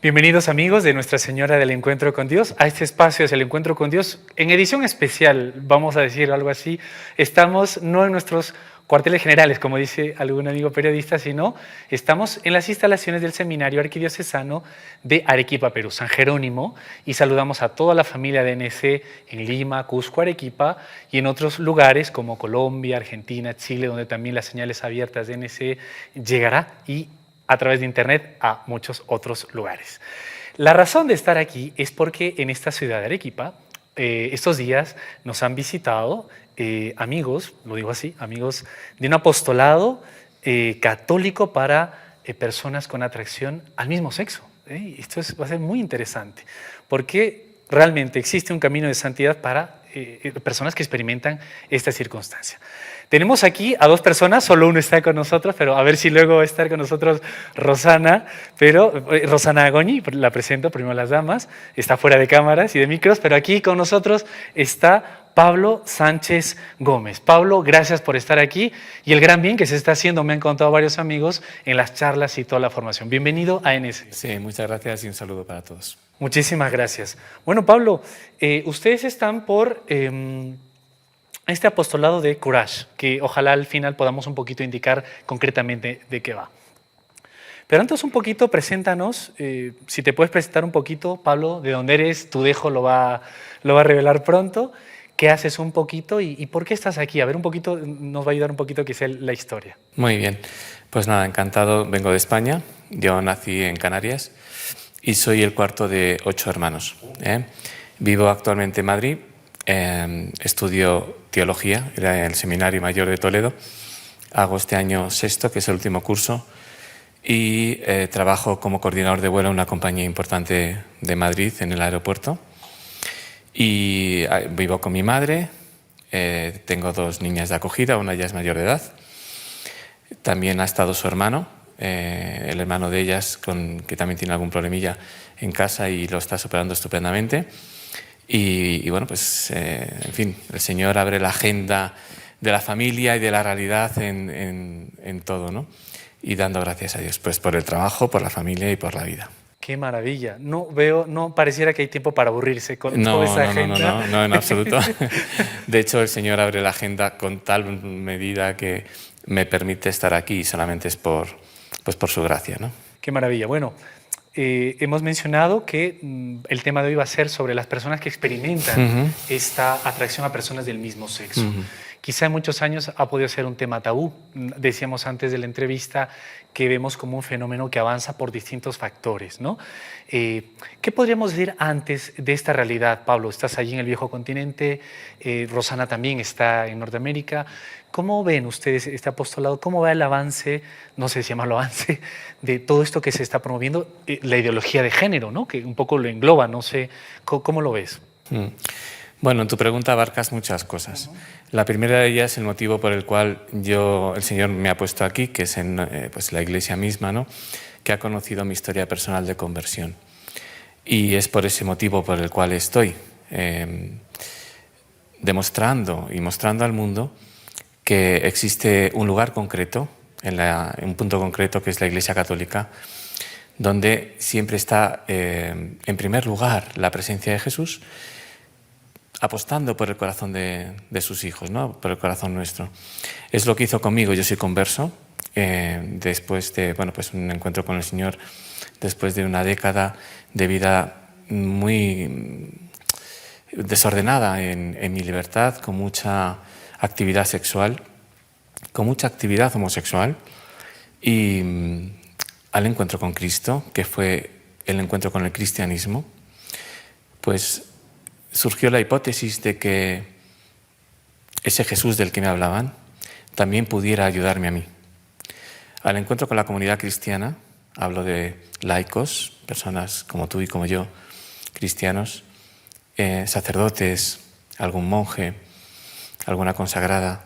Bienvenidos amigos de Nuestra Señora del Encuentro con Dios a este espacio es el Encuentro con Dios. En edición especial, vamos a decir algo así, estamos no en nuestros cuarteles generales, como dice algún amigo periodista, sino estamos en las instalaciones del Seminario Arquidiocesano de Arequipa, Perú, San Jerónimo, y saludamos a toda la familia de NC en Lima, Cusco, Arequipa y en otros lugares como Colombia, Argentina, Chile, donde también las señales abiertas de NC llegará y a través de internet a muchos otros lugares. La razón de estar aquí es porque en esta ciudad de Arequipa, estos días nos han visitado amigos, lo digo así, amigos de un apostolado católico para personas con atracción al mismo sexo. Esto va a ser muy interesante, porque realmente existe un camino de santidad para personas que experimentan esta circunstancia. Tenemos aquí a dos personas, solo uno está con nosotros, pero a ver si luego va a estar con nosotros Rosana, Rosana Agoñi, la presento, primero las damas, está fuera de cámaras y de micros, pero aquí con nosotros está Pablo Sánchez Gómez. Pablo, gracias por estar aquí y el gran bien que se está haciendo, me han contado varios amigos, en las charlas y toda la formación. Bienvenido a NS. Sí, muchas gracias y un saludo para todos. Muchísimas gracias. Bueno, Pablo, ustedes están por este apostolado de Courage, que ojalá al final podamos un poquito indicar concretamente de qué va. Pero antes un poquito, preséntanos, si te puedes presentar un poquito, Pablo, de dónde eres, tu dejo lo va a revelar pronto, qué haces un poquito y por qué estás aquí. A ver, un poquito, nos va a ayudar un poquito quizá la historia. Muy bien, pues nada, encantado, vengo de España, yo nací en Canarias y soy el cuarto de 8 hermanos. Vivo actualmente en Madrid, estudio teología en el Seminario Mayor de Toledo, hago este año sexto, que es el último curso, y trabajo como coordinador de vuelo en una compañía importante de Madrid, en el aeropuerto. Y vivo con mi madre, tengo 2 niñas de acogida, una ya es mayor de edad. También ha estado su hermano, el hermano de ellas, que también tiene algún problemilla en casa y lo está superando estupendamente. Y bueno, pues en fin, el Señor abre la agenda de la familia y de la realidad en todo, ¿no? Y dando gracias a Dios pues por el trabajo, por la familia y por la vida. ¡Qué maravilla! No pareciera que hay tiempo para aburrirse con toda esa agenda. No, en absoluto. De hecho, el Señor abre la agenda con tal medida que me permite estar aquí y solamente es por su gracia, ¿no? ¡Qué maravilla! Bueno, hemos mencionado que el tema de hoy va a ser sobre las personas que experimentan esta atracción a personas del mismo sexo. Quizá en muchos años ha podido ser un tema tabú. Decíamos antes de la entrevista que vemos como un fenómeno que avanza por distintos factores, ¿no? ¿Qué podríamos decir antes de esta realidad? Pablo, estás allí en el viejo continente, Rosana también está en Norteamérica. ¿Cómo ven ustedes este apostolado? ¿Cómo va el avance, no sé si llamarlo avance, de todo esto que se está promoviendo, la ideología de género, ¿no? Que un poco lo engloba, no sé, ¿cómo lo ves? Bueno, en tu pregunta abarcas muchas cosas. La primera de ellas es el motivo por el cual el Señor me ha puesto aquí, que es en pues la Iglesia misma, ¿no? Que ha conocido mi historia personal de conversión. Y es por ese motivo por el cual estoy demostrando y mostrando al mundo que existe un lugar concreto, un punto concreto que es la Iglesia Católica, donde siempre está en primer lugar la presencia de Jesús, apostando por el corazón de sus hijos, ¿no? Por el corazón nuestro. Es lo que hizo conmigo. Yo soy converso, después de pues un encuentro con el Señor, después de una década de vida muy desordenada en mi libertad, con mucha actividad sexual, con mucha actividad homosexual, y al encuentro con Cristo, que fue el encuentro con el cristianismo, pues surgió la hipótesis de que ese Jesús del que me hablaban también pudiera ayudarme a mí. Al encuentro con la comunidad cristiana, hablo de laicos, personas como tú y como yo, cristianos, sacerdotes, algún monje, alguna consagrada,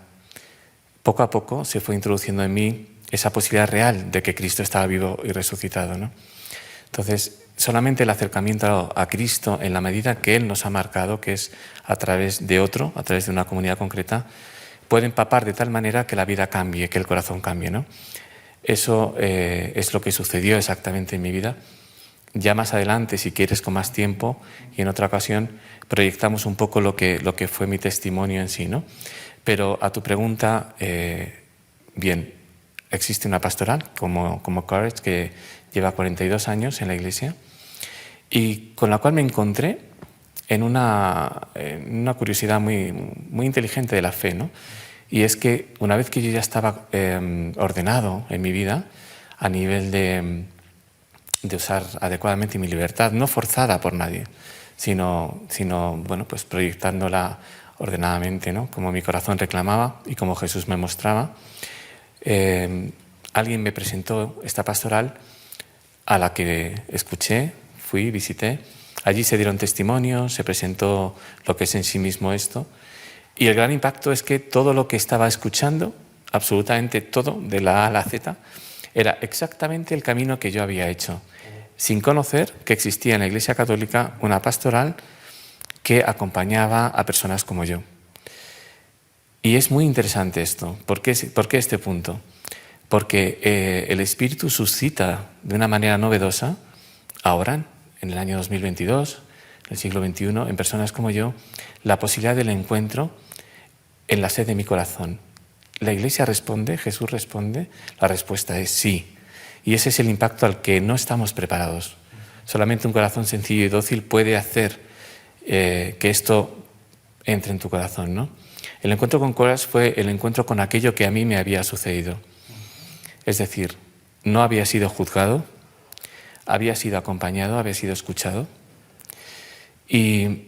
poco a poco se fue introduciendo en mí esa posibilidad real de que Cristo estaba vivo y resucitado, ¿no? Entonces, solamente el acercamiento a Cristo en la medida que Él nos ha marcado, que es a través de otro, a través de una comunidad concreta, puede empapar de tal manera que la vida cambie, que el corazón cambie, ¿no? Eso es lo que sucedió exactamente en mi vida. Ya más adelante, si quieres, con más tiempo y en otra ocasión, proyectamos un poco lo que fue mi testimonio en sí, ¿no? Pero a tu pregunta, bien, existe una pastoral como Courage que lleva 42 años en la Iglesia y con la cual me encontré en una curiosidad muy inteligente de la fe, ¿no? Y es que una vez que yo ya estaba ordenado en mi vida a nivel de usar adecuadamente mi libertad, no forzada por nadie, sino bueno, pues proyectándola ordenadamente, ¿no? Como mi corazón reclamaba y como Jesús me mostraba, alguien me presentó esta pastoral a la que escuché, fui, visité. Allí se dieron testimonios, se presentó lo que es en sí mismo esto. Y el gran impacto es que todo lo que estaba escuchando, absolutamente todo, de la A a la Z, era exactamente el camino que yo había hecho, sin conocer que existía en la Iglesia Católica una pastoral que acompañaba a personas como yo. Y es muy interesante esto. ¿Por qué este punto? Porque el Espíritu suscita de una manera novedosa, ahora, en el año 2022, en el siglo XXI, en personas como yo, la posibilidad del encuentro en la sed de mi corazón. La Iglesia responde, Jesús responde, la respuesta es sí. Y ese es el impacto al que no estamos preparados. Solamente un corazón sencillo y dócil puede hacer que esto entre en tu corazón, ¿no? El encuentro con Courage fue el encuentro con aquello que a mí me había sucedido. Es decir, no había sido juzgado, había sido acompañado, había sido escuchado. Y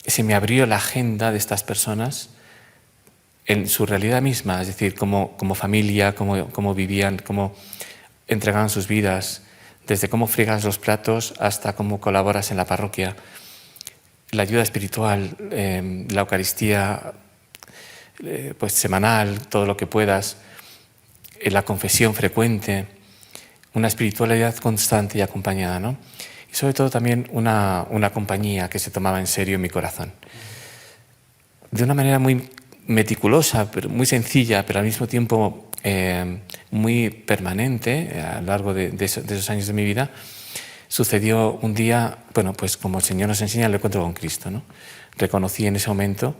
se me abrió la agenda de estas personas en su realidad misma, es decir, como familia, cómo vivían, cómo entregaban sus vidas, desde cómo friegas los platos hasta cómo colaboras en la parroquia, la ayuda espiritual, la Eucaristía pues semanal, todo lo que puedas, la confesión frecuente, una espiritualidad constante y acompañada, ¿no? Y sobre todo también una compañía que se tomaba en serio en mi corazón. De una manera muy meticulosa, pero muy sencilla, pero al mismo tiempo muy permanente a lo largo de esos años de mi vida, sucedió un día, bueno, pues como el Señor nos enseña, el encuentro con Cristo, ¿no? Reconocí en ese momento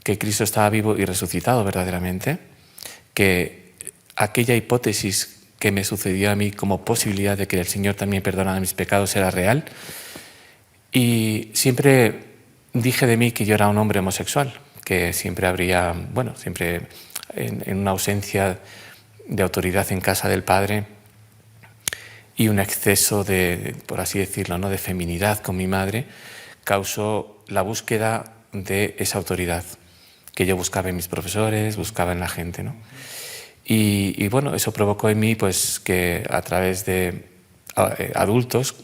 que Cristo estaba vivo y resucitado verdaderamente, que aquella hipótesis que me sucedió a mí como posibilidad de que el Señor también perdonara mis pecados era real. Y siempre dije de mí que yo era un hombre homosexual, que siempre habría, bueno, siempre en una ausencia de autoridad en casa del padre y un exceso de, por así decirlo, ¿no?, de feminidad con mi madre, causó la búsqueda de esa autoridad que yo buscaba en mis profesores, buscaba en la gente, ¿no? Y bueno, eso provocó en mí pues que a través de adultos,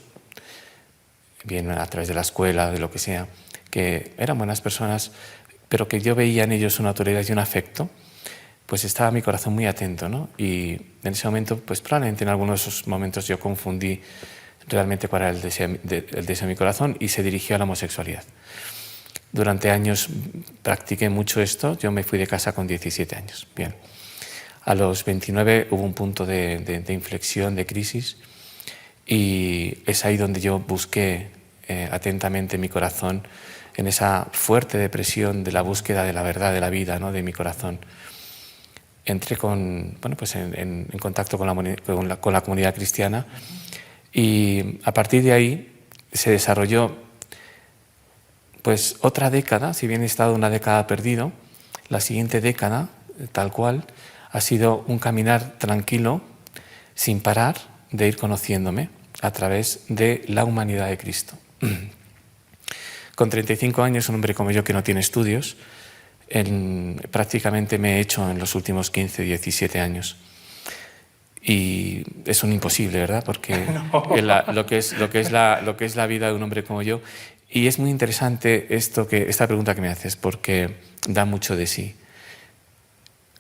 bien a través de la escuela, de lo que sea, que eran buenas personas, pero que yo veía en ellos una autoridad y un afecto, pues estaba mi corazón muy atento, ¿no? Y en ese momento, pues probablemente en algunos de esos momentos yo confundí realmente cuál era el deseo de mi corazón y se dirigió a la homosexualidad. Durante años practiqué mucho esto, yo me fui de casa con 17 años, bien. A los 29 hubo un punto de inflexión, de crisis, y es ahí donde yo busqué atentamente mi corazón, en esa fuerte depresión de la búsqueda de la verdad de la vida, ¿no?, de mi corazón. Entré en contacto con la comunidad cristiana y a partir de ahí se desarrolló pues otra década. Si bien he estado una década perdido, la siguiente década, tal cual, ha sido un caminar tranquilo, sin parar, de ir conociéndome a través de la humanidad de Cristo. Con 35 años, un hombre como yo que no tiene estudios, prácticamente me he hecho en los últimos 15, 17 años. Y es un imposible, ¿verdad? Porque lo que es la vida de un hombre como yo. Y es muy interesante esta pregunta que me haces, porque da mucho de sí.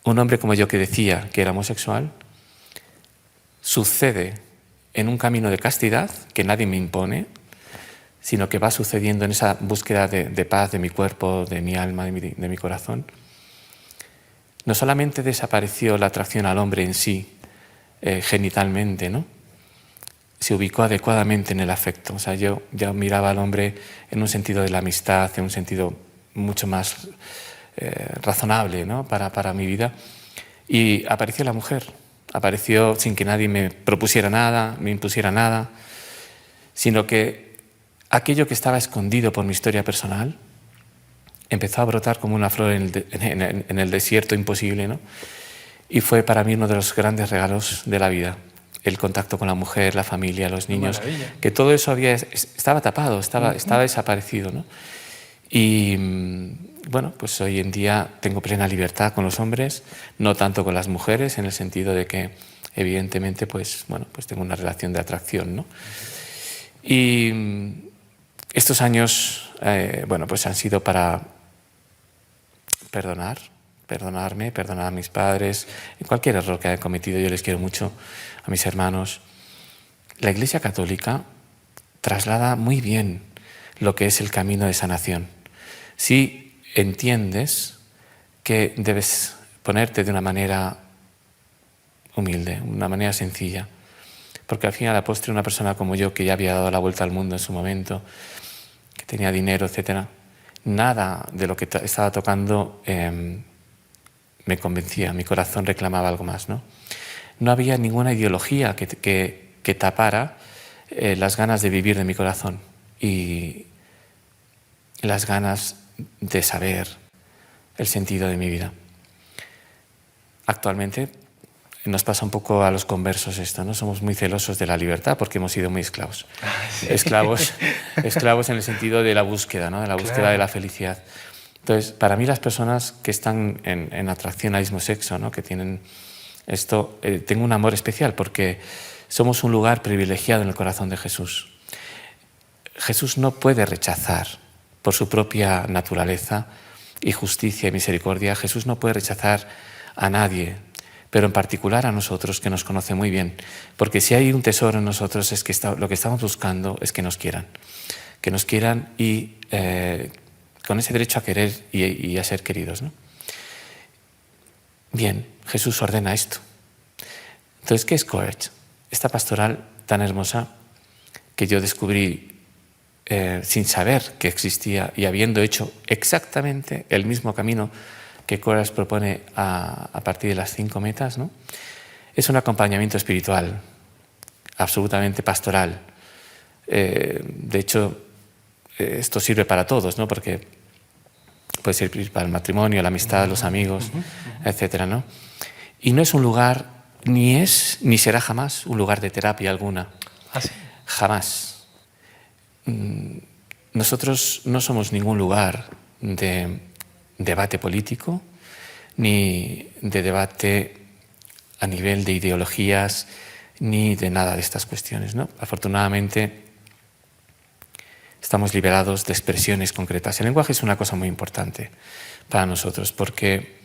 Un hombre como yo que decía que era homosexual, sucede en un camino de castidad que nadie me impone, sino que va sucediendo en esa búsqueda de paz de mi cuerpo, de mi alma, de mi corazón. No solamente desapareció la atracción al hombre en sí, genitalmente, ¿no?, se ubicó adecuadamente en el afecto. O sea, yo ya miraba al hombre en un sentido de la amistad, en un sentido mucho más razonable, ¿no? para mi vida. Y apareció la mujer. Apareció sin que nadie me propusiera nada, me impusiera nada, sino que aquello que estaba escondido por mi historia personal empezó a brotar como una flor en el desierto imposible, ¿no? Y fue para mí uno de los grandes regalos de la vida. El contacto con la mujer, la familia, los niños, que todo eso estaba tapado, estaba desaparecido, ¿no? Y bueno, pues hoy en día tengo plena libertad con los hombres, no tanto con las mujeres, en el sentido de que evidentemente pues tengo una relación de atracción, ¿no? Y estos años pues han sido para perdonarme, perdonar a mis padres, en cualquier error que haya cometido. Yo les quiero mucho, a mis hermanos. La Iglesia Católica traslada muy bien lo que es el camino de sanación. Si entiendes que debes ponerte de una manera humilde, una manera sencilla, porque al fin y a la postre una persona como yo, que ya había dado la vuelta al mundo en su momento, que tenía dinero, etcétera, nada de lo que estaba tocando me convencía, mi corazón reclamaba algo más, ¿no? No había ninguna ideología que tapara las ganas de vivir de mi corazón y las ganas de saber el sentido de mi vida. Actualmente nos pasa un poco a los conversos esto, ¿no? Somos muy celosos de la libertad porque hemos sido muy esclavos. Sí. Esclavos en el sentido de la búsqueda, ¿no? De la búsqueda de la felicidad. Entonces, para mí las personas que están en atracción al mismo sexo, ¿no? Que tienen esto, tengo un amor especial porque somos un lugar privilegiado en el corazón de Jesús. Jesús no puede rechazar, por su propia naturaleza y justicia y misericordia, Jesús no puede rechazar a nadie, pero en particular a nosotros, que nos conoce muy bien, porque si hay un tesoro en nosotros es que lo que estamos buscando es que nos quieran y con ese derecho a querer y a ser queridos, ¿no? Bien, Jesús ordena esto. Entonces, ¿qué es Courage? Esta pastoral tan hermosa que yo descubrí sin saber que existía y habiendo hecho exactamente el mismo camino que Courage propone a partir de las 5 metas, ¿no? Es un acompañamiento espiritual, absolutamente pastoral. De hecho, esto sirve para todos, ¿no? Porque puede servir para el matrimonio, la amistad, los amigos, etcétera, ¿no? Y no es un lugar, ni será jamás un lugar de terapia alguna. ¿Ah, sí? Jamás. Nosotros no somos ningún lugar de debate político, ni de debate a nivel de ideologías, ni de nada de estas cuestiones, ¿no? Afortunadamente estamos liberados de expresiones concretas. El lenguaje es una cosa muy importante para nosotros porque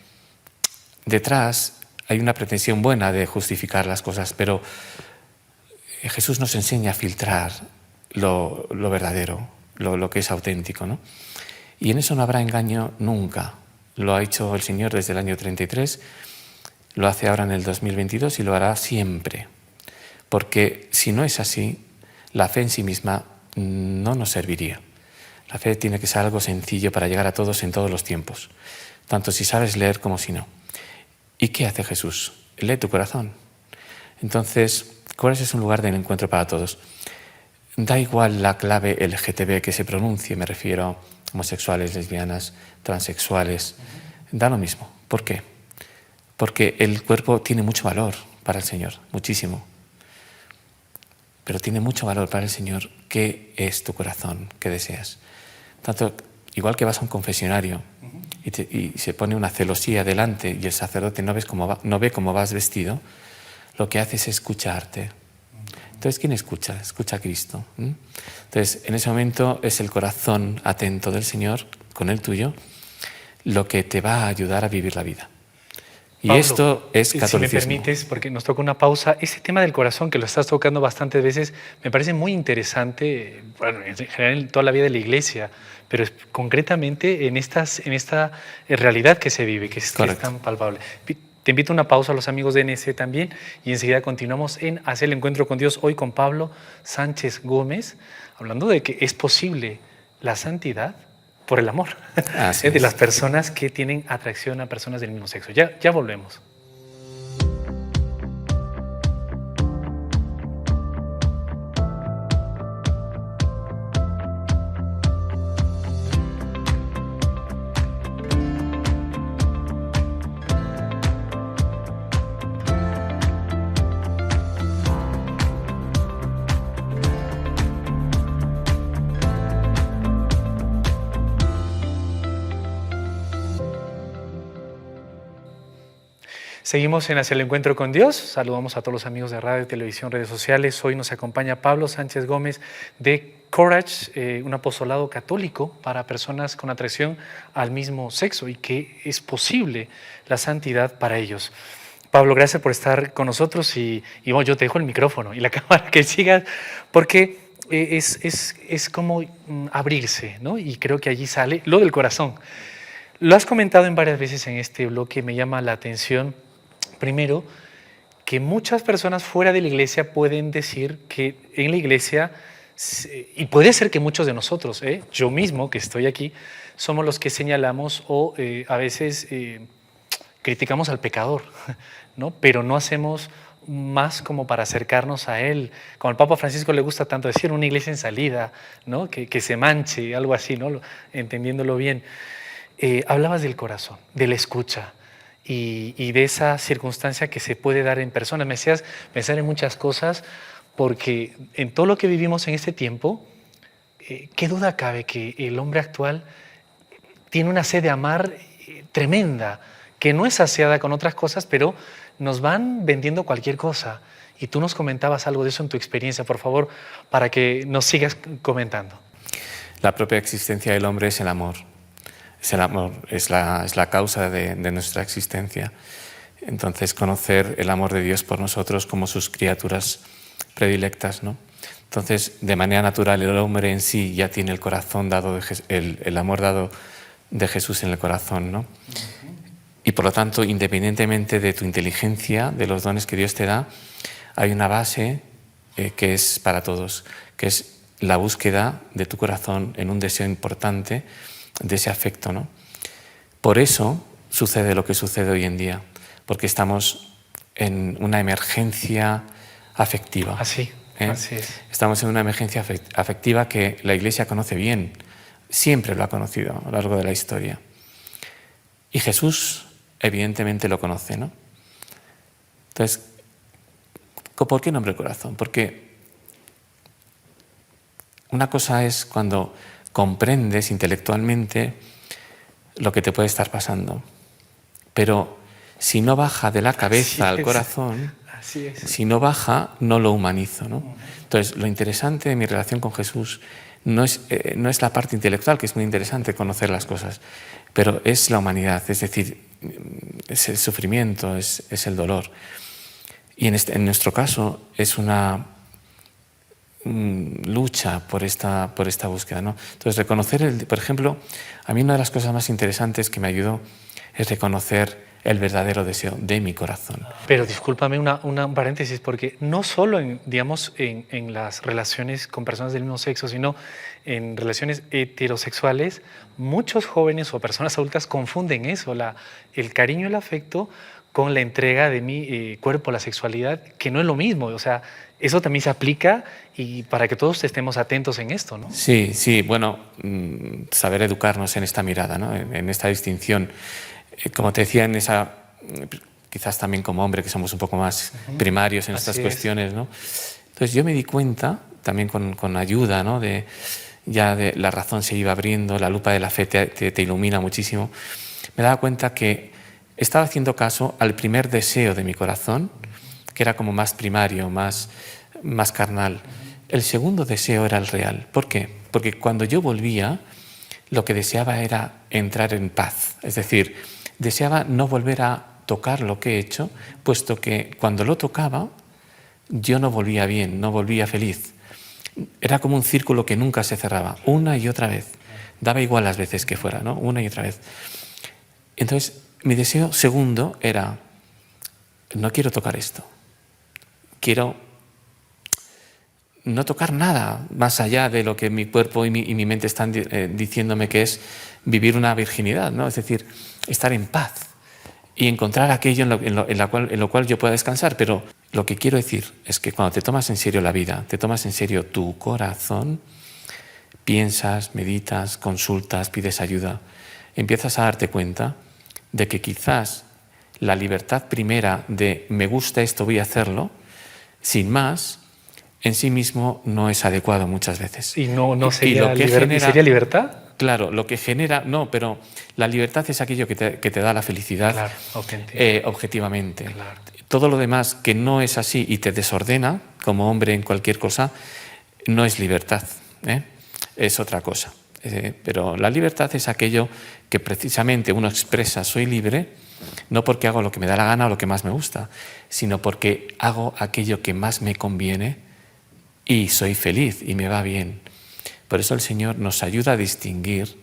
detrás hay una pretensión buena de justificar las cosas, pero Jesús nos enseña a filtrar lo verdadero, lo que es auténtico, ¿no? Y en eso no habrá engaño nunca. Lo ha hecho el Señor desde el año 33, lo hace ahora en el 2022 y lo hará siempre. Porque si no es así, la fe en sí misma no nos serviría. La fe tiene que ser algo sencillo para llegar a todos en todos los tiempos, tanto si sabes leer como si no. ¿Y qué hace Jesús? Lee tu corazón. Entonces, ¿cuál es un lugar del encuentro para todos? Da igual la clave LGTB que se pronuncie, me refiero a homosexuales, lesbianas, transexuales, da lo mismo. ¿Por qué? Porque el cuerpo tiene mucho valor para el Señor, muchísimo. Pero tiene mucho valor para el Señor. ¿Qué es tu corazón? ¿Qué deseas? Tanto, igual que vas a un confesionario y se pone una celosía delante y el sacerdote no ve cómo vas vestido, lo que hace es escucharte. Entonces, ¿quién escucha? Escucha a Cristo. Entonces, en ese momento es el corazón atento del Señor, con el tuyo, lo que te va a ayudar a vivir la vida. Y Pablo, esto es catolicismo. Si me permites, porque nos toca una pausa, ese tema del corazón que lo estás tocando bastantes veces me parece muy interesante, bueno, en general en toda la vida de la Iglesia, pero concretamente en esta realidad que se vive, que es tan palpable. Te invito a una pausa a los amigos de NC también y enseguida continuamos en Hacer el Encuentro con Dios hoy con Pablo Sánchez Gómez, hablando de que es posible la santidad por el amor de las personas que tienen atracción a personas del mismo sexo. Ya volvemos. Seguimos en Hacia el Encuentro con Dios. Saludamos a todos los amigos de radio, televisión, redes sociales. Hoy nos acompaña Pablo Sánchez Gómez de Courage, un apostolado católico para personas con atracción al mismo sexo y que es posible la santidad para ellos. Pablo, gracias por estar con nosotros y bueno, yo te dejo el micrófono y la cámara que sigas porque es como abrirse, ¿no? Y creo que allí sale lo del corazón. Lo has comentado en varias veces en este bloque, me llama la atención. Primero, que muchas personas fuera de la iglesia pueden decir que en la iglesia, y puede ser que muchos de nosotros, yo mismo que estoy aquí, somos los que señalamos o a veces criticamos al pecador, ¿no? Pero no hacemos más como para acercarnos a él. Como al Papa Francisco le gusta tanto decir, una iglesia en salida, ¿no? Que se manche, algo así, ¿no? Entendiéndolo bien. Hablabas del corazón, de la escucha. Y de esa circunstancia que se puede dar en personas. Me hacías pensar en muchas cosas porque en todo lo que vivimos en este tiempo, ¿qué duda cabe que el hombre actual tiene una sed de amar tremenda, que no es saciada con otras cosas, pero nos van vendiendo cualquier cosa? Y tú nos comentabas algo de eso en tu experiencia, por favor, para que nos sigas comentando. La propia existencia del hombre es el amor. Es el amor, es la causa de nuestra existencia. Entonces, conocer el amor de Dios por nosotros como sus criaturas predilectas, ¿no? Entonces, de manera natural, el hombre en sí ya tiene el corazón dado, el amor dado de Jesús en el corazón, ¿no? Y por lo tanto, independientemente de tu inteligencia, de los dones que Dios te da, hay una base que es para todos, que es la búsqueda de tu corazón en un deseo importante de ese afecto, ¿no? Por eso sucede lo que sucede hoy en día, porque estamos en una emergencia afectiva. Así es. Estamos en una emergencia afectiva que la Iglesia conoce bien, siempre lo ha conocido a lo largo de la historia. Y Jesús evidentemente lo conoce, ¿no? Entonces, ¿por qué nombre el corazón? Porque una cosa es cuando comprendes intelectualmente lo que te puede estar pasando. Pero si no baja de la cabeza al corazón, si no baja, no lo humanizo, ¿no? Entonces, lo interesante de mi relación con Jesús no es la parte intelectual, que es muy interesante conocer las cosas, pero es la humanidad, es decir, es el sufrimiento, es el dolor. Y en nuestro caso es una lucha por esta búsqueda, ¿no? Entonces, reconocer, por ejemplo, a mí una de las cosas más interesantes que me ayudó es reconocer el verdadero deseo de mi corazón. Pero discúlpame un paréntesis, porque no solo en las relaciones con personas del mismo sexo, sino en relaciones heterosexuales, muchos jóvenes o personas adultas confunden eso, el cariño y el afecto con la entrega de mi cuerpo a la sexualidad, que no es lo mismo. O sea, eso también se aplica y para que todos estemos atentos en esto, ¿no? Sí, bueno, saber educarnos en esta mirada, ¿no? En esta distinción. Como te decía, quizás también como hombre, que somos un poco más primarios en estas cuestiones, ¿no? Entonces yo me di cuenta, también con ayuda, ¿no? Ya la razón se iba abriendo, la lupa de la fe te ilumina muchísimo. Me daba cuenta que estaba haciendo caso al primer deseo de mi corazón, que era como más primario, más carnal. El segundo deseo era el real. ¿Por qué? Porque cuando yo volvía, lo que deseaba era entrar en paz. Es decir, deseaba no volver a tocar lo que he hecho, puesto que cuando lo tocaba, yo no volvía bien, no volvía feliz. Era como un círculo que nunca se cerraba, una y otra vez. Daba igual las veces que fuera, ¿no? Una y otra vez. Entonces, mi deseo segundo era no quiero tocar esto. Quiero no tocar nada más allá de lo que mi cuerpo y mi mente están diciéndome que es vivir una virginidad, ¿no? Es decir, estar en paz y encontrar aquello en lo cual yo pueda descansar. Pero lo que quiero decir es que cuando te tomas en serio la vida, te tomas en serio tu corazón, piensas, meditas, consultas, pides ayuda, empiezas a darte cuenta de que quizás la libertad primera de me gusta esto, voy a hacerlo, sin más, en sí mismo no es adecuado muchas veces. ¿Y no sería, lo que genera, ¿sería libertad? Claro, lo que genera... No, pero la libertad es aquello que te da la felicidad, claro, objetivamente. Claro. Todo lo demás que no es así y te desordena, como hombre en cualquier cosa, no es libertad, es otra cosa. Pero la libertad es aquello que precisamente uno expresa, soy libre, no porque hago lo que me da la gana o lo que más me gusta, sino porque hago aquello que más me conviene y soy feliz y me va bien. Por eso el Señor nos ayuda a distinguir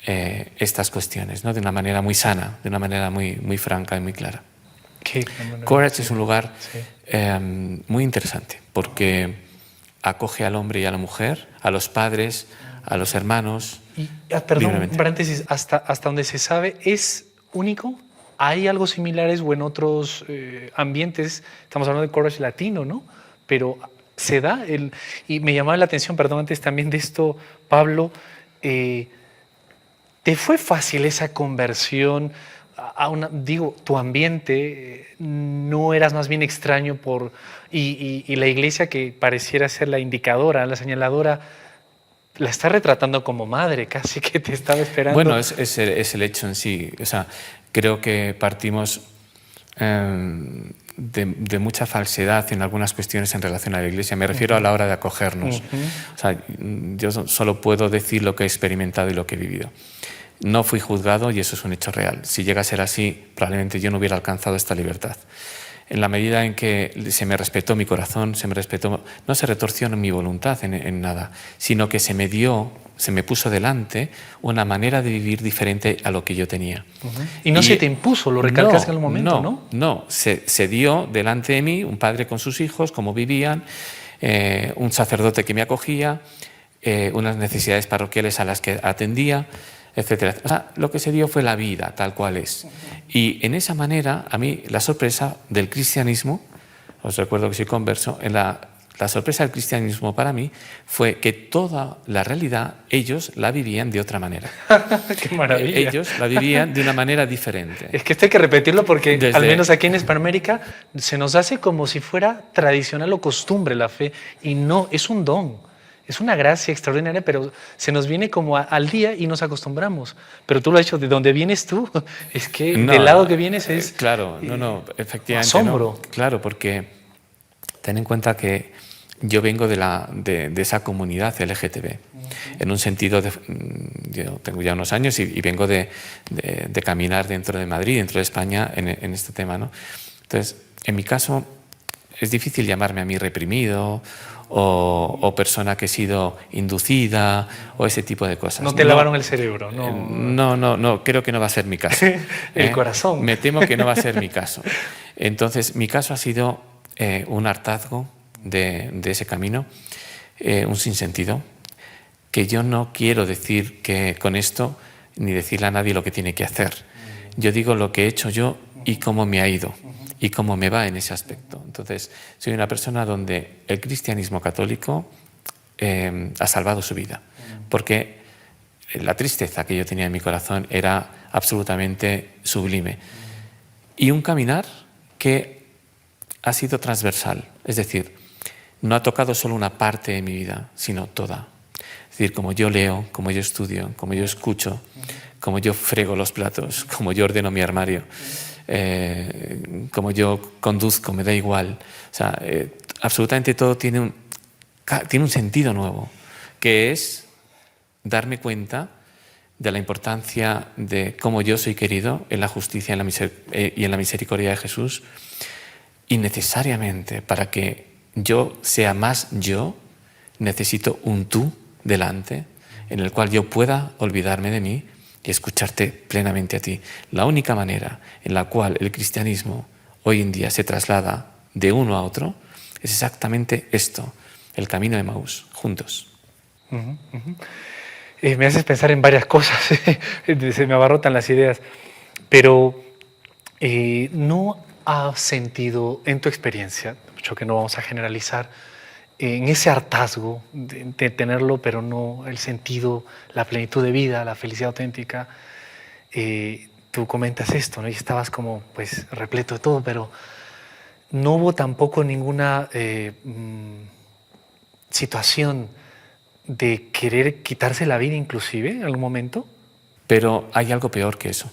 estas cuestiones, ¿no? De una manera muy sana, de una manera muy franca y muy clara. Courage es un lugar muy interesante porque acoge al hombre y a la mujer, a los padres, a los hermanos. Y, perdón, un paréntesis, hasta donde se sabe, ¿es único? ¿Hay algo similares o en otros ambientes? Estamos hablando de Courage latino, ¿no? Pero se da, y me llamaba la atención, perdón, antes también de esto, Pablo, ¿te fue fácil esa conversión digo, tu ambiente, no eras más bien extraño y la iglesia, que pareciera ser la indicadora, la señaladora, la está retratando como madre, casi que te estaba esperando? Bueno, es el hecho en sí. O sea, creo que partimos de mucha falsedad en algunas cuestiones en relación a la iglesia. Me refiero a la hora de acogernos. O sea, yo solo puedo decir lo que he experimentado y lo que he vivido. No fui juzgado y eso es un hecho real. Si llega a ser así, probablemente yo no hubiera alcanzado esta libertad. En la medida en que se me respetó mi corazón, no se retorció en mi voluntad en nada, sino que se me puso delante una manera de vivir diferente a lo que yo tenía. Y no se te impuso, lo recalcas en el momento, ¿no? No, se dio delante de mí un padre con sus hijos, cómo vivían, un sacerdote que me acogía, unas necesidades parroquiales a las que atendía, etcétera. O sea, lo que se dio fue la vida tal cual es. Y en esa manera, a mí, la sorpresa del cristianismo, os recuerdo que soy converso, la sorpresa del cristianismo para mí fue que toda la realidad ellos la vivían de otra manera. ¡Qué maravilla! Ellos la vivían de una manera diferente. Es que esto hay que repetirlo porque al menos aquí en Hispanoamérica se nos hace como si fuera tradicional o costumbre la fe, y no, es un don. Es una gracia extraordinaria, pero se nos viene como al día y nos acostumbramos. Pero tú lo has dicho, ¿de dónde vienes tú? Es que del lado que vienes es... Claro, efectivamente. Asombro. No, claro, porque ten en cuenta que yo vengo de esa comunidad LGTB. En un sentido, yo tengo ya unos años y vengo de caminar dentro de Madrid, dentro de España, en este tema, ¿no? Entonces, en mi caso, es difícil llamarme a mí reprimido o persona que he sido inducida o ese tipo de cosas. No te lavaron el cerebro, ¿no? No, creo que no va a ser mi caso. El corazón. Me temo que no va a ser mi caso. Entonces, mi caso ha sido un hartazgo de ese camino, un sinsentido, que yo no quiero decir que con esto ni decirle a nadie lo que tiene que hacer. Yo digo lo que he hecho yo y cómo me ha ido y cómo me va en ese aspecto. Entonces, soy una persona donde el cristianismo católico ha salvado su vida, porque la tristeza que yo tenía en mi corazón era absolutamente sublime. Y un caminar que ha sido transversal, es decir, no ha tocado solo una parte de mi vida, sino toda. Es decir, como yo leo, como yo estudio, como yo escucho, como yo frego los platos, como yo ordeno mi armario, como yo conduzco, me da igual. O sea, absolutamente todo tiene un sentido nuevo, que es darme cuenta de la importancia de cómo yo soy querido en la justicia y en la misericordia de Jesús, y necesariamente para que yo sea más yo, necesito un tú delante, en el cual yo pueda olvidarme de mí y escucharte plenamente a ti. La única manera en la cual el cristianismo hoy en día se traslada de uno a otro, es exactamente esto, el camino de Emaús, juntos. Me haces pensar en varias cosas, se me abarrotan las ideas, pero ¿no has sentido en tu experiencia, mucho que no vamos a generalizar, en ese hartazgo de tenerlo, pero no el sentido, la plenitud de vida, la felicidad auténtica? Tú comentas esto, ¿no? Y estabas como pues repleto de todo, pero no hubo tampoco ninguna situación de querer quitarse la vida inclusive en algún momento. Pero hay algo peor que eso,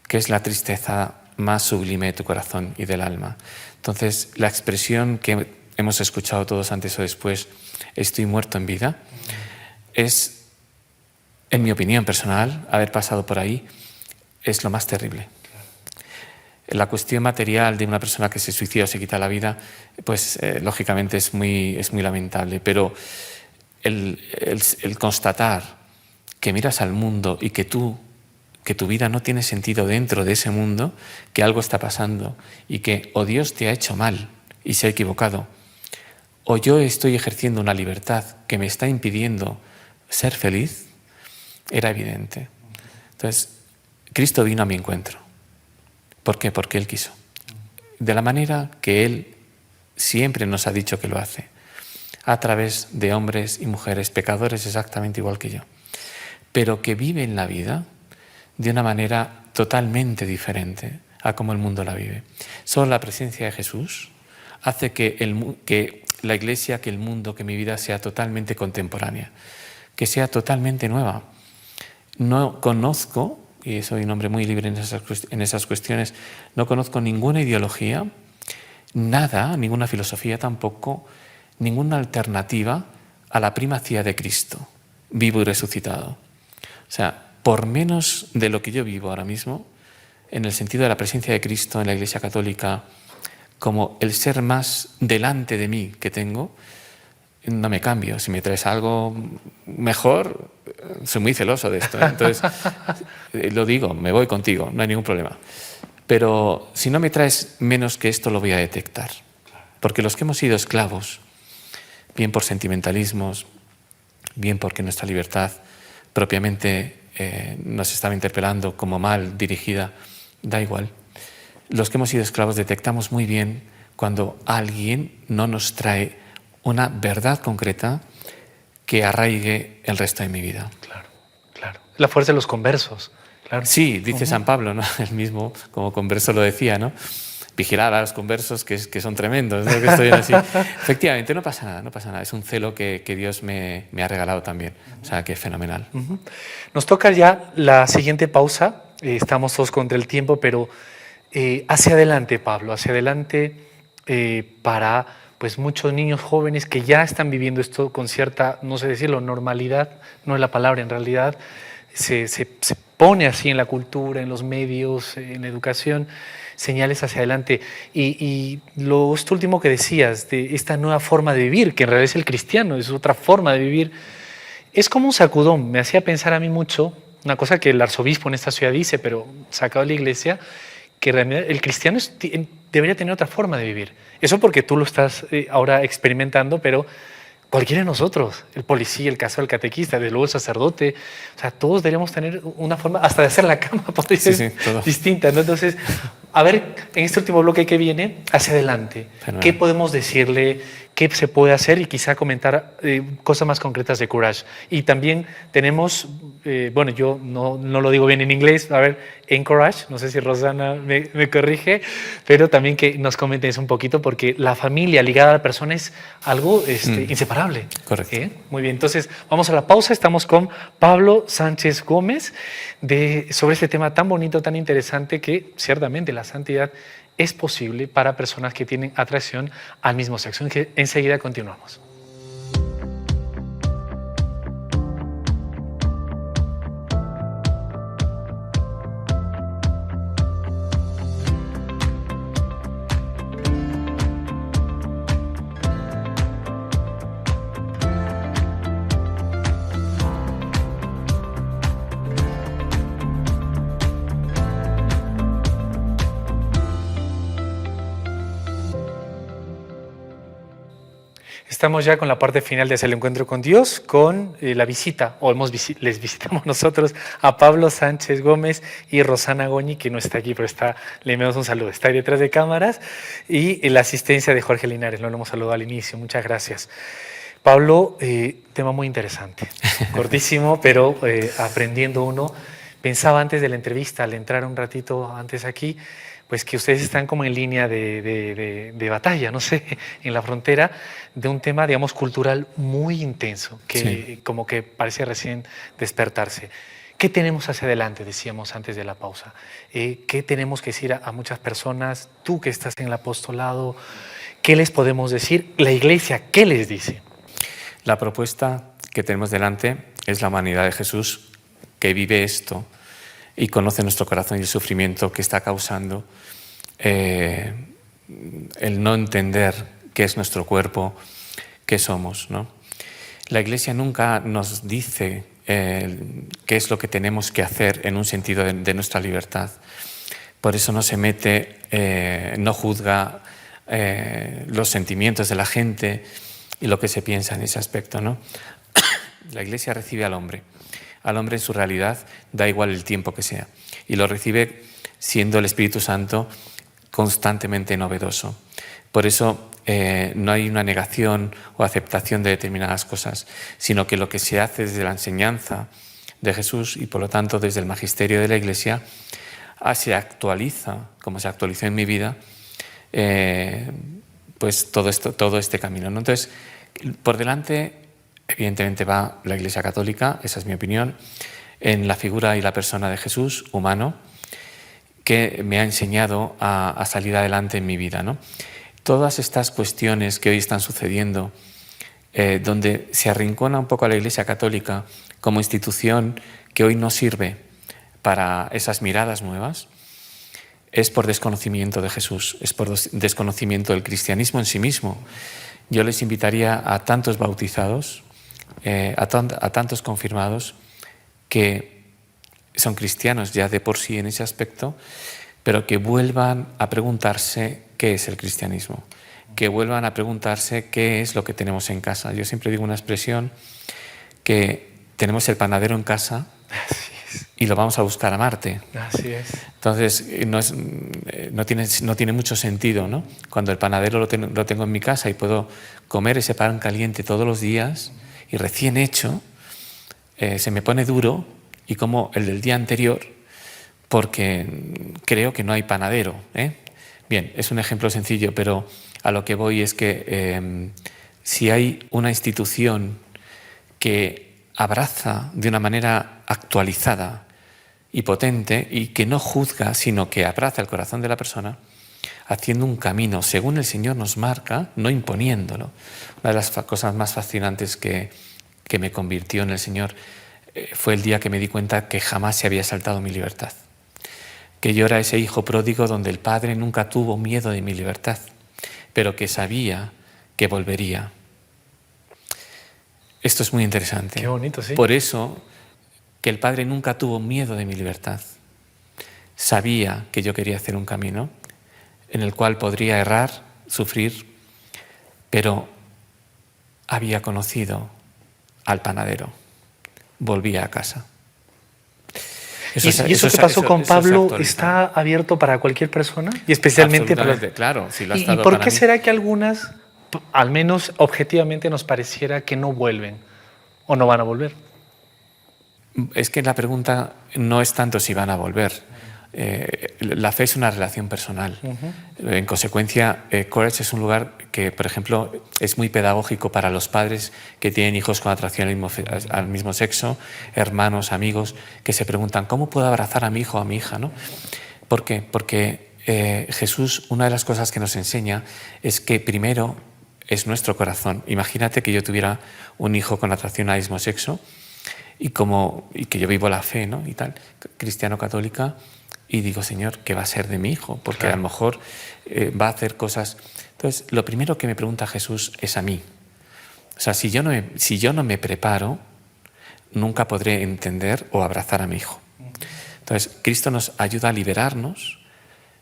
que es la tristeza más sublime de tu corazón y del alma. Entonces, la expresión que hemos escuchado todos antes o después, estoy muerto en vida, es, en mi opinión personal, haber pasado por ahí, es lo más terrible. La cuestión material de una persona que se suicida o se quita la vida, pues lógicamente es muy lamentable, pero el constatar que miras al mundo y que tu vida no tiene sentido dentro de ese mundo, que algo está pasando y que o Dios te ha hecho mal y se ha equivocado, o yo estoy ejerciendo una libertad que me está impidiendo ser feliz, era evidente. Entonces, Cristo vino a mi encuentro. ¿Por qué? Porque Él quiso. De la manera que Él siempre nos ha dicho que lo hace, a través de hombres y mujeres pecadores exactamente igual que yo, pero que viven la vida de una manera totalmente diferente a como el mundo la vive. Solo la presencia de Jesús hace que la Iglesia, que el mundo, que mi vida sea totalmente contemporánea, que sea totalmente nueva. No conozco, y soy un hombre muy libre en esas cuestiones, no conozco ninguna ideología, nada, ninguna filosofía tampoco, ninguna alternativa a la primacía de Cristo, vivo y resucitado. O sea, por menos de lo que yo vivo ahora mismo, en el sentido de la presencia de Cristo en la Iglesia Católica, como el ser más delante de mí que tengo, no me cambio. Si me traes algo mejor, soy muy celoso de esto, ¿eh? Entonces, lo digo, me voy contigo, no hay ningún problema. Pero si no me traes menos que esto, lo voy a detectar. Porque los que hemos sido esclavos, bien por sentimentalismos, bien porque nuestra libertad propiamente nos estaba interpelando como mal dirigida, da igual. Los que hemos sido esclavos detectamos muy bien cuando alguien no nos trae una verdad concreta que arraigue el resto de mi vida. Claro, claro. La fuerza de los conversos. Claro. Sí, dice San Pablo, ¿no? Él mismo como converso lo decía, ¿no? Vigilar a los conversos que son tremendos, ¿no? Que estoy así. Efectivamente, no pasa nada, no pasa nada. Es un celo que Dios me ha regalado también. O sea, que es fenomenal. Nos toca ya la siguiente pausa. Estamos todos contra el tiempo, pero hacia adelante, Pablo, hacia adelante para pues muchos niños jóvenes que ya están viviendo esto con cierta, no sé decirlo, normalidad, no es la palabra en realidad, se pone así en la cultura, en los medios, en la educación, señales hacia adelante. Y esto último que decías, de esta nueva forma de vivir, que en realidad es el cristiano, es otra forma de vivir, es como un sacudón. Me hacía pensar a mí mucho, una cosa que el arzobispo en esta ciudad dice, pero sacado de la iglesia, que realmente el cristiano debería tener otra forma de vivir. Eso porque tú lo estás ahora experimentando, pero cualquiera de nosotros, el policía, el casero, el catequista, desde luego el sacerdote, o sea, todos deberíamos tener una forma, hasta de hacer la cama, podría ser distinta, ¿no? Entonces, a ver, en este último bloque que viene, hacia adelante, Fenomenal. ¿Qué podemos decirle? ¿Qué se puede hacer? Y quizá comentar cosas más concretas de Courage. Y también tenemos, bueno, yo no lo digo bien en inglés, a ver, Encourage, no sé si Rosana me corrige, pero también que nos comentes un poquito, porque la familia ligada a la persona es algo inseparable. Correcto. Muy bien, entonces vamos a la pausa. Estamos con Pablo Sánchez Gómez sobre este tema tan bonito, tan interesante, que ciertamente la santidad es posible para personas que tienen atracción al mismo sexo. Enseguida continuamos. Estamos ya con la parte final de ese encuentro con Dios, con la visita, o les visitamos nosotros a Pablo Sánchez Gómez y Rosana Goñi, que no está aquí, pero le enviamos un saludo, está ahí detrás de cámaras, y la asistencia de Jorge Linares, no lo hemos saludado al inicio, muchas gracias. Pablo, tema muy interesante, cortísimo, pero aprendiendo uno. Pensaba antes de la entrevista, al entrar un ratito antes aquí, pues que ustedes están como en línea de batalla, no sé, en la frontera de un tema, digamos, cultural muy intenso, que sí, como que parece recién despertarse. ¿Qué tenemos hacia adelante? Decíamos antes de la pausa. ¿Qué tenemos que decir a muchas personas? Tú que estás en el apostolado, ¿qué les podemos decir? La Iglesia, ¿qué les dice? La propuesta que tenemos delante es la humanidad de Jesús, que vive esto y conoce nuestro corazón y el sufrimiento que está causando el no entender qué es nuestro cuerpo, qué somos, ¿no? La Iglesia nunca nos dice qué es lo que tenemos que hacer en un sentido de nuestra libertad. Por eso no se mete, no juzga los sentimientos de la gente y lo que se piensa en ese aspecto, ¿no? La Iglesia recibe al hombre en su realidad, da igual el tiempo que sea, y lo recibe siendo el Espíritu Santo constantemente novedoso. Por eso no hay una negación o aceptación de determinadas cosas, sino que lo que se hace desde la enseñanza de Jesús y por lo tanto desde el magisterio de la Iglesia se actualiza, como se actualizó en mi vida, pues todo este camino, ¿no? Entonces, por delante, evidentemente va la Iglesia Católica, esa es mi opinión, en la figura y la persona de Jesús, humano, que me ha enseñado a salir adelante en mi vida, ¿no? Todas estas cuestiones que hoy están sucediendo, donde se arrincona un poco a la Iglesia Católica como institución que hoy no sirve para esas miradas nuevas, es por desconocimiento de Jesús, es por desconocimiento del cristianismo en sí mismo. Yo les invitaría a tantos bautizados, a tantos confirmados que son cristianos ya de por sí en ese aspecto, pero que vuelvan a preguntarse qué es el cristianismo, que vuelvan a preguntarse qué es lo que tenemos en casa. Yo siempre digo una expresión, que tenemos el panadero en casa y lo vamos a buscar a Marte. Así es. Entonces, no tiene mucho sentido, ¿no? Cuando el panadero lo tengo en mi casa y puedo comer ese pan caliente todos los días y recién hecho, se me pone duro y como el del día anterior porque creo que no hay panadero, ¿eh? Bien, es un ejemplo sencillo, pero a lo que voy es que si hay una institución que abraza de una manera actualizada y potente y que no juzga, sino que abraza el corazón de la persona, haciendo un camino según el Señor nos marca, no imponiéndolo. Una de las cosas más fascinantes que me convirtió en el Señor fue el día que me di cuenta que jamás se había saltado mi libertad. Que yo era ese hijo pródigo donde el padre nunca tuvo miedo de mi libertad, pero que sabía que volvería. Esto es muy interesante. Qué bonito, sí. Por eso, que el padre nunca tuvo miedo de mi libertad. Sabía que yo quería hacer un camino en el cual podría errar, sufrir, pero había conocido al panadero. Volvía a casa. ¿Y eso que pasó con Pablo está abierto para cualquier persona? Y especialmente para... Claro, si lo ha ¿Y estado por para qué mí. será que algunas, al menos objetivamente, nos pareciera que no vuelven o no van a volver? Es que la pregunta no es tanto si van a volver. La fe es una relación personal. En consecuencia, Courage es un lugar que, por ejemplo, es muy pedagógico para los padres que tienen hijos con atracción al mismo sexo, hermanos, amigos, que se preguntan, ¿cómo puedo abrazar a mi hijo o a mi hija? ¿No? ¿Por qué? Porque Jesús, una de las cosas que nos enseña es que primero es nuestro corazón. Imagínate que yo tuviera un hijo con atracción al mismo sexo y que yo vivo la fe, ¿no? Y tal, cristiano-católica, y digo, Señor, ¿qué va a ser de mi hijo? Porque claro, a lo mejor va a hacer cosas. Entonces, lo primero que me pregunta Jesús es a mí. O sea, si yo no me preparo, nunca podré entender o abrazar a mi hijo. Entonces, Cristo nos ayuda a liberarnos.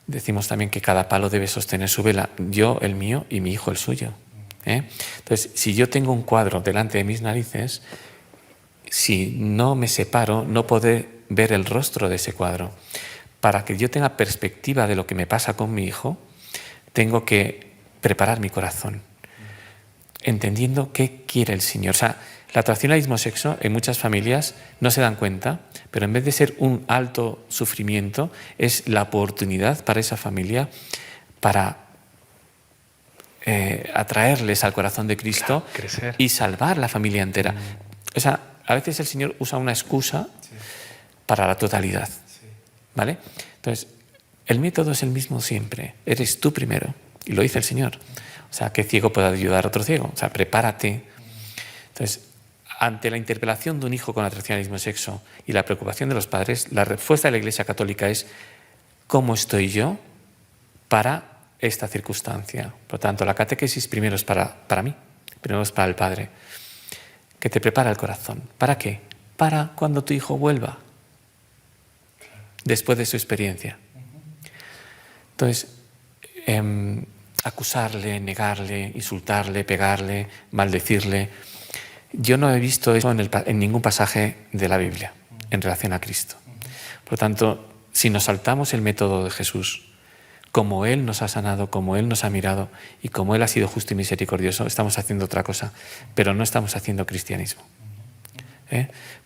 Decimos también que cada palo debe sostener su vela. Yo el mío y mi hijo el suyo. Entonces, si yo tengo un cuadro delante de mis narices, si no me separo, no podré ver el rostro de ese cuadro. Para que yo tenga perspectiva de lo que me pasa con mi hijo, tengo que preparar mi corazón, entendiendo qué quiere el Señor. O sea, la atracción al mismo sexo en muchas familias no se dan cuenta, pero en vez de ser un alto sufrimiento, es la oportunidad para esa familia para atraerles al corazón de Cristo, crecer y salvar la familia entera. O sea, a veces el Señor usa una excusa para la totalidad, ¿vale? Entonces, el método es el mismo siempre. Eres tú primero, y lo dice el Señor. O sea, ¿qué ciego puede ayudar a otro ciego? O sea, prepárate. Entonces, ante la interpelación de un hijo con atracción al mismo sexo y la preocupación de los padres, la respuesta de la Iglesia Católica es: ¿cómo estoy yo para esta circunstancia? Por lo tanto, la catequesis primero es para mí, primero es para el padre, que te prepara el corazón. ¿Para qué? Para cuando tu hijo vuelva, después de su experiencia. Entonces, acusarle, negarle, insultarle, pegarle, maldecirle, yo no he visto eso en ningún pasaje de la Biblia en relación a Cristo. Por lo tanto, si nos saltamos el método de Jesús, como Él nos ha sanado, como Él nos ha mirado y como Él ha sido justo y misericordioso, estamos haciendo otra cosa, pero no estamos haciendo cristianismo.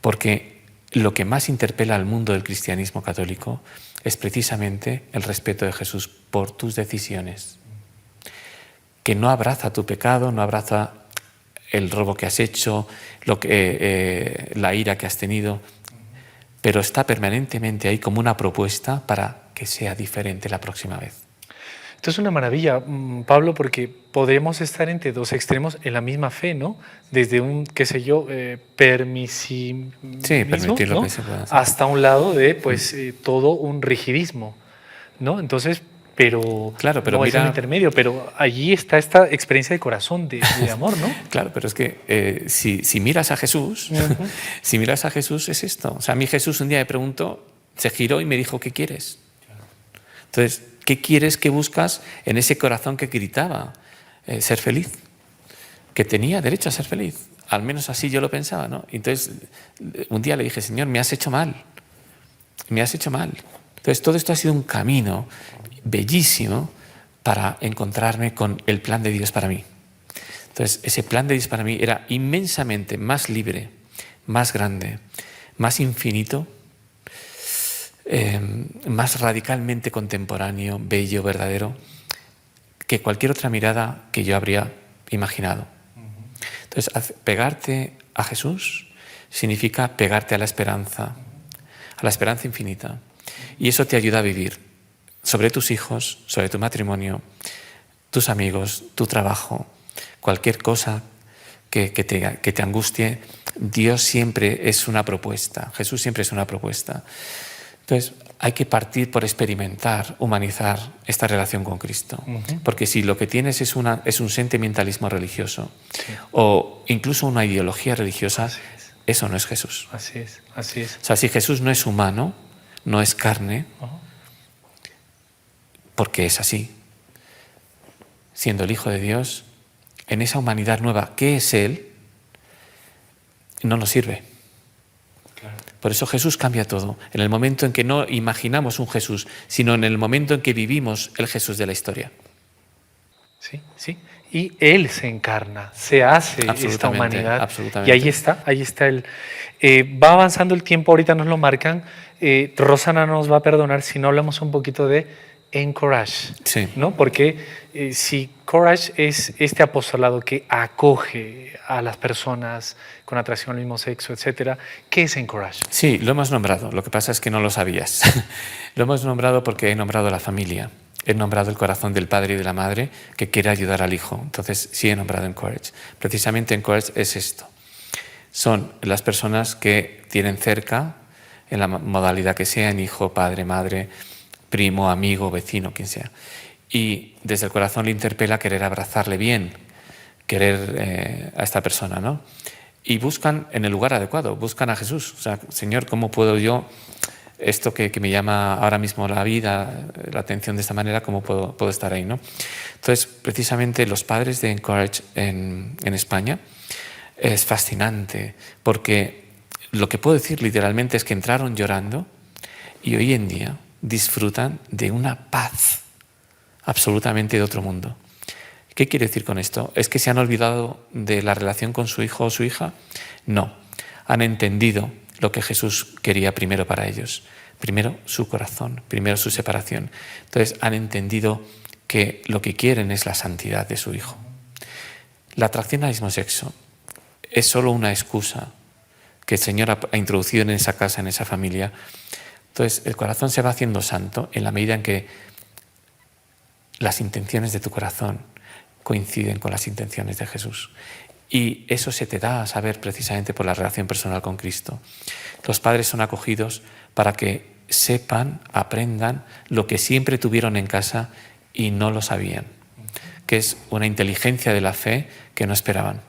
Porque lo que más interpela al mundo del cristianismo católico es precisamente el respeto de Jesús por tus decisiones, que no abraza tu pecado, no abraza el robo que has hecho, la ira que has tenido, pero está permanentemente ahí como una propuesta para que sea diferente la próxima vez. Esto es una maravilla, Pablo, porque podemos estar entre dos extremos en la misma fe, ¿no? Desde un, qué sé yo, permitir lo ¿no? que se pueda hacer, hasta un lado de, pues, todo un rigidismo, ¿no? Entonces, pero no mira, es el intermedio, pero allí está esta experiencia de corazón, de amor, ¿no? Claro, pero es que si miras a Jesús, si miras a Jesús es esto. O sea, a mí Jesús un día me preguntó, se giró y me dijo: ¿qué quieres? Entonces, ¿qué quieres, que buscas en ese corazón que gritaba? Ser feliz, que tenía derecho a ser feliz. Al menos así yo lo pensaba, ¿no? Entonces, un día le dije: Señor, me has hecho mal. Me has hecho mal. Entonces, todo esto ha sido un camino bellísimo para encontrarme con el plan de Dios para mí. Entonces, ese plan de Dios para mí era inmensamente más libre, más grande, más infinito, más radicalmente contemporáneo, bello, verdadero, que cualquier otra mirada que yo habría imaginado. Entonces, pegarte a Jesús significa pegarte a la esperanza infinita. Y eso te ayuda a vivir sobre tus hijos, sobre tu matrimonio, tus amigos, tu trabajo, cualquier cosa que te angustie. Dios siempre es una propuesta, Jesús siempre es una propuesta. Entonces, hay que partir por experimentar, humanizar esta relación con Cristo. Porque si lo que tienes es un sentimentalismo religioso, o incluso una ideología religiosa, eso no es Jesús. Así es, así es. O sea, si Jesús no es humano, no es carne, porque es así, siendo el Hijo de Dios, en esa humanidad nueva que es Él, no nos sirve. Por eso Jesús cambia todo. En el momento en que no imaginamos un Jesús, sino en el momento en que vivimos el Jesús de la historia. Sí, sí. Y Él se encarna, se hace esta humanidad. Absolutamente. Y ahí está el... va avanzando el tiempo, ahorita nos lo marcan. Rosana nos va a perdonar si no hablamos un poquito de encourage, sí, ¿no? Porque si courage es este apostolado que acoge a las personas con atracción al mismo sexo, etcétera, ¿qué es encourage? Sí, lo hemos nombrado. Lo que pasa es que no lo sabías. Lo hemos nombrado porque he nombrado a la familia. He nombrado el corazón del padre y de la madre que quiere ayudar al hijo. Entonces, sí he nombrado encourage. Precisamente encourage es esto. Son las personas que tienen cerca, en la modalidad que sea, en hijo, padre, madre, primo, amigo, vecino, quien sea. Y desde el corazón le interpela querer abrazarle bien, querer a esta persona, ¿no? Y buscan en el lugar adecuado, buscan a Jesús. O sea, Señor, ¿cómo puedo yo esto que me llama ahora mismo la vida, la atención de esta manera, ¿cómo puedo estar ahí, ¿no? Entonces, precisamente los padres de Encourage en España es fascinante, porque lo que puedo decir literalmente es que entraron llorando y hoy en día disfrutan de una paz absolutamente de otro mundo. ¿Qué quiere decir con esto? ¿Es que se han olvidado de la relación con su hijo o su hija? No, han entendido lo que Jesús quería primero para ellos. Primero su corazón, primero su separación. Entonces han entendido que lo que quieren es la santidad de su hijo. La atracción al mismo sexo es solo una excusa que el Señor ha introducido en esa casa, en esa familia. Entonces el corazón se va haciendo santo en la medida en que las intenciones de tu corazón coinciden con las intenciones de Jesús. Y eso se te da a saber precisamente por la relación personal con Cristo. Los padres son acogidos para que sepan, aprendan lo que siempre tuvieron en casa y no lo sabían, que es una inteligencia de la fe que no esperaban.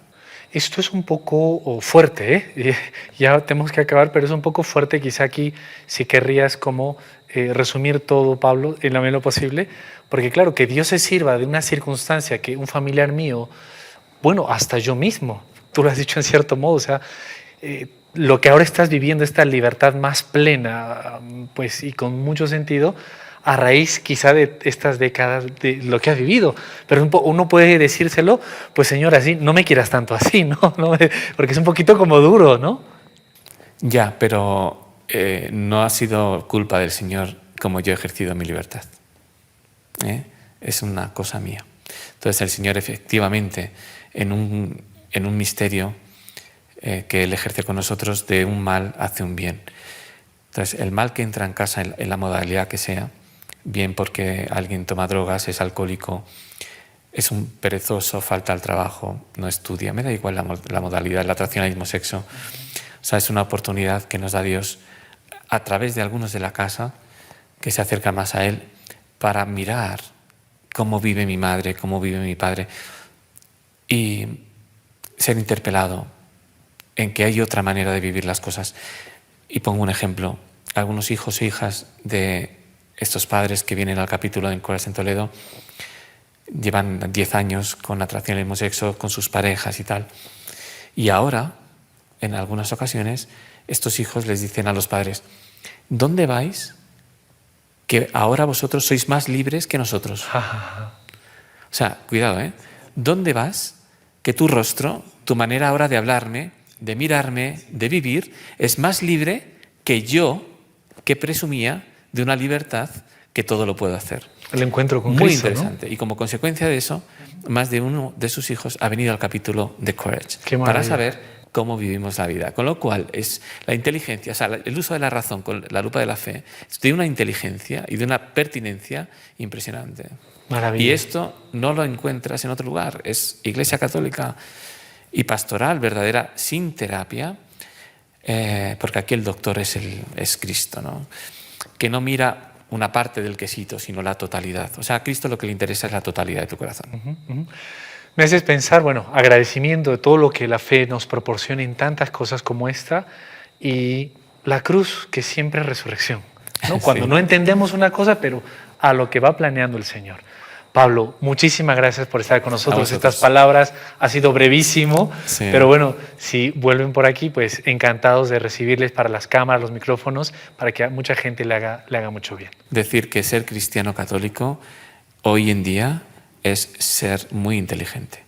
Esto es un poco fuerte, ¿eh? Ya tenemos que acabar, pero es un poco fuerte. Quizá aquí si querrías como resumir todo, Pablo, en la medida de lo posible, porque claro, que Dios se sirva de una circunstancia que un familiar mío, bueno, hasta yo mismo, tú lo has dicho en cierto modo, o sea, lo que ahora estás viviendo, esta libertad más plena, pues, y con mucho sentido, a raíz quizá de estas décadas de lo que has vivido. Pero uno puede decírselo, pues Señor, así, no me quieras tanto así, ¿no? Porque es un poquito como duro, ¿no? Ya, pero no ha sido culpa del Señor como yo he ejercido mi libertad. Es una cosa mía. Entonces el Señor efectivamente en un misterio que Él ejerce con nosotros, de un mal hace un bien. Entonces el mal que entra en casa en la modalidad que sea, bien porque alguien toma drogas, es alcohólico, es un perezoso, falta al trabajo, no estudia, me da igual la modalidad, la atracción al mismo sexo. O sea, es una oportunidad que nos da Dios a través de algunos de la casa que se acercan más a Él para mirar cómo vive mi madre, cómo vive mi padre y ser interpelado en que hay otra manera de vivir las cosas. Y pongo un ejemplo. Algunos hijos e hijas de estos padres que vienen al capítulo de Encourage en Toledo llevan 10 años con atracción al mismo sexo, con sus parejas y tal. Y ahora, en algunas ocasiones, estos hijos les dicen a los padres: ¿dónde vais? Que ahora vosotros sois más libres que nosotros. O sea, cuidado, ¿eh? ¿Dónde vas? Que tu rostro, tu manera ahora de hablarme, de mirarme, de vivir, es más libre que yo, que presumía de una libertad que todo lo puedo hacer. El encuentro con Muy Cristo, interesante. ¿No? Y como consecuencia de eso, más de uno de sus hijos ha venido al capítulo de Courage para saber cómo vivimos la vida. Con lo cual, es la inteligencia, o sea, el uso de la razón con la lupa de la fe, es de una inteligencia y de una pertinencia impresionante. Maravilla. Y esto no lo encuentras en otro lugar. Es Iglesia Católica y pastoral verdadera, sin terapia, porque aquí el doctor es Cristo, ¿no? Que no mira una parte del quesito, sino la totalidad. O sea, a Cristo lo que le interesa es la totalidad de tu corazón. Me haces pensar, bueno, agradecimiento de todo lo que la fe nos proporciona en tantas cosas como esta, y la cruz, que siempre es resurrección, ¿no? Cuando no entendemos una cosa, pero a lo que va planeando el Señor. Pablo, muchísimas gracias por estar con nosotros. Estas palabras ha sido brevísimo, pero bueno, si vuelven por aquí, pues encantados de recibirles para las cámaras, los micrófonos, para que a mucha gente le haga mucho bien. Decir que ser cristiano católico hoy en día es ser muy inteligente.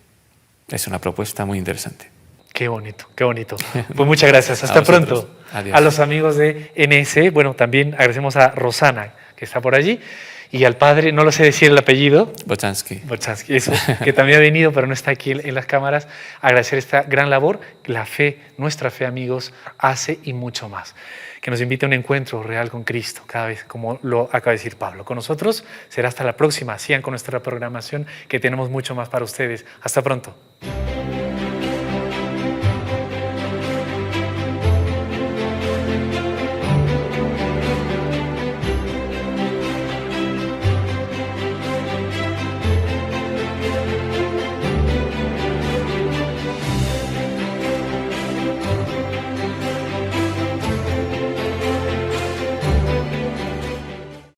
Es una propuesta muy interesante. Qué bonito, qué bonito. Pues muchas gracias. Hasta pronto. Adiós. A los amigos de NS, bueno, también agradecemos a Rosana, que está por allí, y al padre, no lo sé decir el apellido. Bochansky. Bochansky, eso, que también ha venido, pero no está aquí en las cámaras. Agradecer esta gran labor. La fe, nuestra fe, amigos, hace y mucho más. Que nos invite a un encuentro real con Cristo, cada vez, como lo acaba de decir Pablo. Con nosotros será hasta la próxima. Sigan con nuestra programación, que tenemos mucho más para ustedes. Hasta pronto.